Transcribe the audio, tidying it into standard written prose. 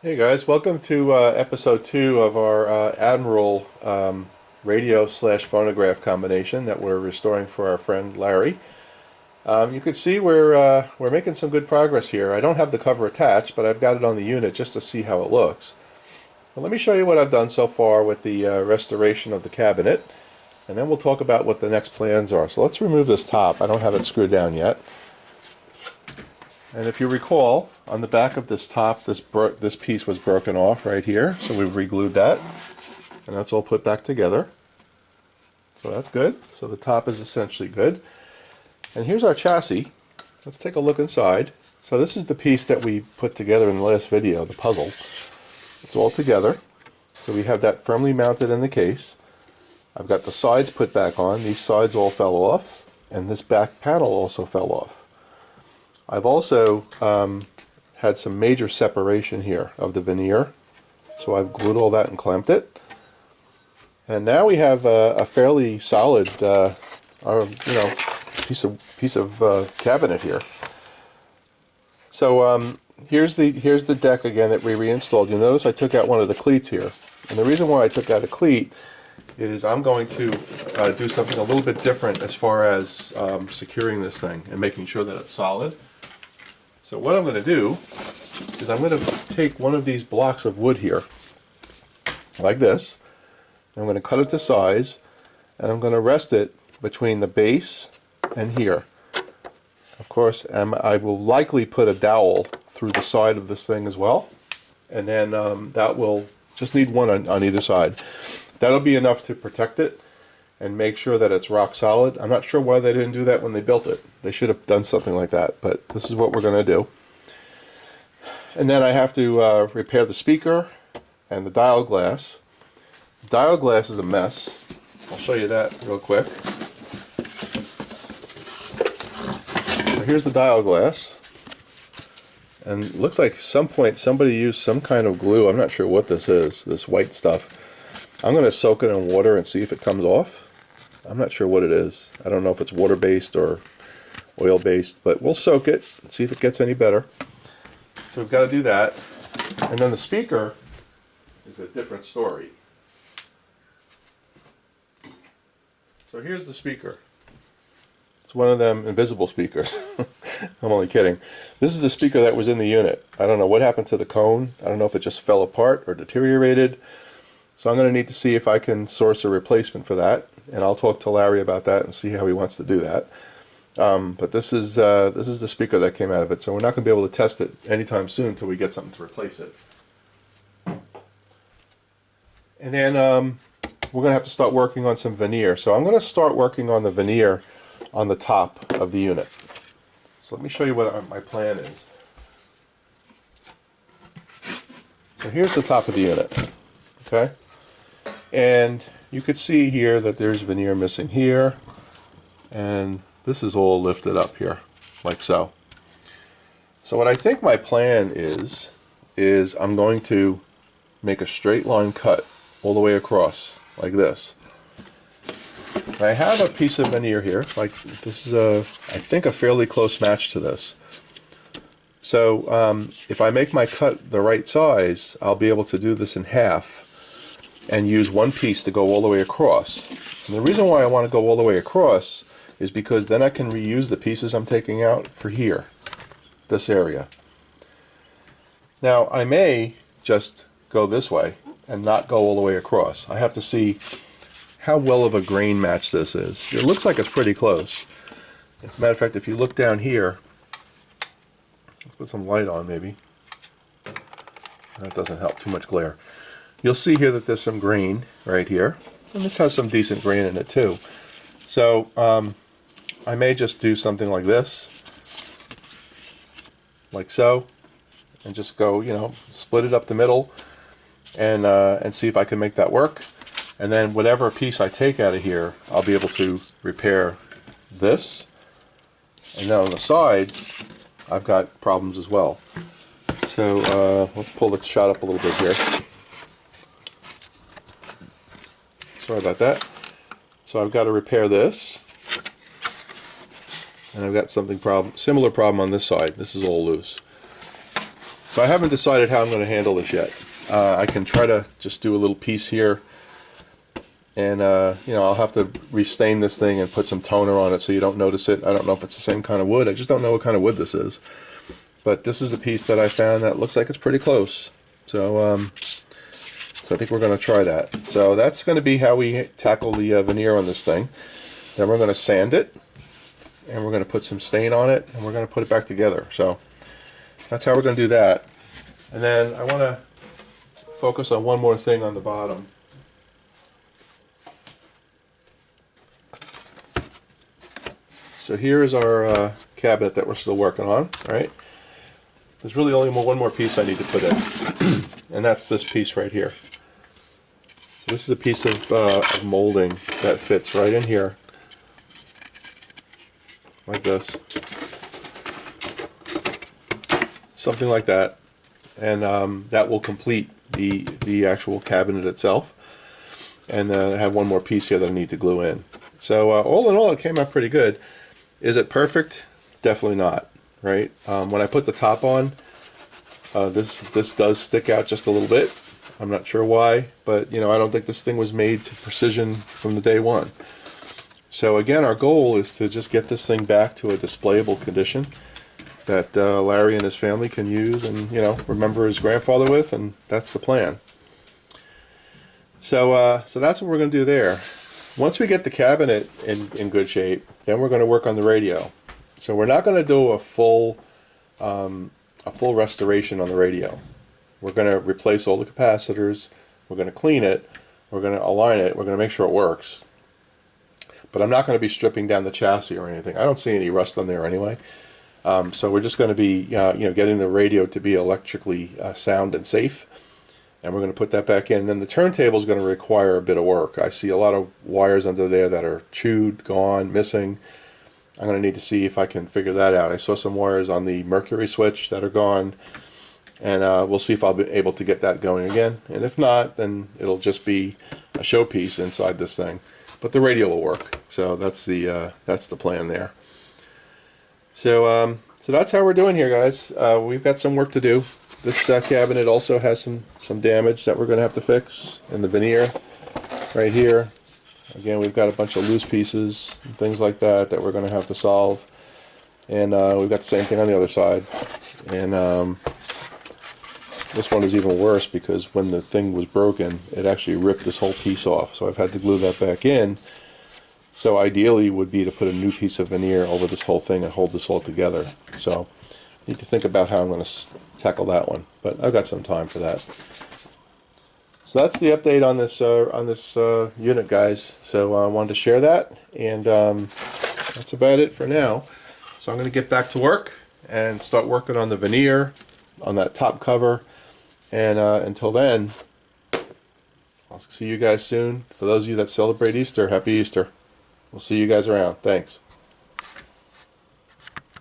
Hey guys, welcome to episode 2 of our Admiral radio slash phonograph combination that we're restoring for our friend Larry. You can see we're making some good progress here. I don't have the cover attached, but I've got it on the unit just to see how it looks. Well, let me show you what I've done so far with the restoration of the cabinet, and then we'll talk about what the next plans are. So let's remove this top. I don't have it screwed down yet. And if you recall, on the back of this top, this piece was broken off right here, so we've re-glued that, and that's all put back together. So that's good. So the top is essentially good. And here's our chassis. Let's take a look inside. So this is the piece that we put together in the last video, the puzzle. It's all together. So we have that firmly mounted in the case. I've got the sides put back on. These sides all fell off, and this back panel also fell off. I've also had some major separation here of the veneer, so I've glued all that and clamped it. And now we have a fairly solid, piece of cabinet here. So here's the deck again that we reinstalled. You'll notice I took out one of the cleats here, and the reason why I took out a cleat is I'm going to do something a little bit different as far as securing this thing and making sure that it's solid. So what I'm going to do is I'm going to take one of these blocks of wood here, like this. I'm going to cut it to size, and I'm going to rest it between the base and here. Of course, I will likely put a dowel through the side of this thing as well, and then that will just need one on either side. That'll be enough to protect it and make sure that it's rock solid. I'm not sure why they didn't do that when they built it. They should have done something like that, but this is what we're going to do. And then I have to repair the speaker and the dial glass. The dial glass is a mess. I'll show you that real quick. So here's the dial glass. And it looks like at some point somebody used some kind of glue. I'm not sure what this is, this white stuff. I'm going to soak it in water and see if it comes off. I'm not sure what it is. I don't know if it's water-based or oil-based, but we'll soak it and see if it gets any better. So we've got to do that. And then the speaker is a different story. So here's the speaker. It's one of them invisible speakers. I'm only kidding. This is the speaker that was in the unit. I don't know what happened to the cone. I don't know if it just fell apart or deteriorated. So I'm going to need to see if I can source a replacement for that, and I'll talk to Larry about that and see how he wants to do that. But this is the speaker that came out of it, so we're not going to be able to test it anytime soon until we get something to replace it. And then we're going to have to start working on some veneer. So I'm going to start working on the veneer on the top of the unit. So let me show you what my plan is. So here's the top of the unit. Okay? And you could see here that there's veneer missing here, and this is all lifted up here, like so. So what I think my plan is I'm going to make a straight line cut all the way across, like this. I have a piece of veneer here, like this is I think a fairly close match to this. So if I make my cut the right size, I'll be able to do this in half and use one piece to go all the way across. And the reason why I want to go all the way across is because then I can reuse the pieces I'm taking out for here, this area. Now I may just go this way and not go all the way across. I have to see how well of a grain match this is. It looks like it's pretty close. As a matter of fact, if you look down here, let's put some light on maybe. That doesn't help, too much glare. You'll see here that there's some grain right here, and this has some decent grain in it too. So I may just do something like this, like so, and just go, split it up the middle, and see if I can make that work. And then whatever piece I take out of here, I'll be able to repair this. And then on the sides, I've got problems as well. So let's pull the shot up a little bit here. Sorry about that. So I've got to repair this, and I've got similar problem on this side. This is all loose. So I haven't decided how I'm going to handle this yet. I can try to just do a little piece here, and you know, I'll have to restain this thing and put some toner on it so you don't notice it. I don't know if it's the same kind of wood. I just don't know what kind of wood this is. But this is a piece that I found that looks like it's pretty close. So, so I think we're going to try that. So that's going to be how we tackle the veneer on this thing. Then we're going to sand it, and we're going to put some stain on it, and we're going to put it back together. So that's how we're going to do that. And then I want to focus on one more thing on the bottom. So here is our cabinet that we're still working on, right? There's really only one more piece I need to put in, and that's this piece right here. So this is a piece of molding that fits right in here, like this. Something like that, and that will complete the actual cabinet itself. And I have one more piece here that I need to glue in. So all in all, it came out pretty good. Is it perfect? Definitely not, right? When I put the top on, this does stick out just a little bit. I'm not sure why, but you know, I don't think this thing was made to precision from the day one. So again, our goal is to just get this thing back to a displayable condition that Larry and his family can use and, you know, remember his grandfather with, and that's the plan. So so that's what we're going to do there. Once we get the cabinet in good shape, then we're going to work on the radio. So we're not going to do a full restoration on the radio. We're going to replace all the capacitors. We're going to clean it. We're going to align it. We're going to make sure it works. But I'm not going to be stripping down the chassis or anything. I don't see any rust on there anyway. So we're just going to be, you know, getting the radio to be electrically sound and safe. And we're going to put that back in. Then the turntable is going to require a bit of work. I see a lot of wires under there that are chewed, gone, missing. I'm going to need to see if I can figure that out. I saw some wires on the mercury switch that are gone. And we'll see if I'll be able to get that going again. And if not, then it'll just be a showpiece inside this thing. But the radio will work. So that's the plan there. So so that's how we're doing here, guys. We've got some work to do. This cabinet also has some damage that we're going to have to fix in the veneer right here. Again, we've got a bunch of loose pieces and things like that that we're going to have to solve. And we've got the same thing on the other side. And this one is even worse because when the thing was broken, it actually ripped this whole piece off. So I've had to glue that back in. So ideally would be to put a new piece of veneer over this whole thing and hold this all together. So I need to think about how I'm going to tackle that one, but I've got some time for that. So that's the update on this unit, guys. So I wanted to share that, and that's about it for now. So I'm going to get back to work and start working on the veneer on that top cover. And until then, I'll see you guys soon. For those of you that celebrate Easter, happy Easter. We'll see you guys around. Thanks.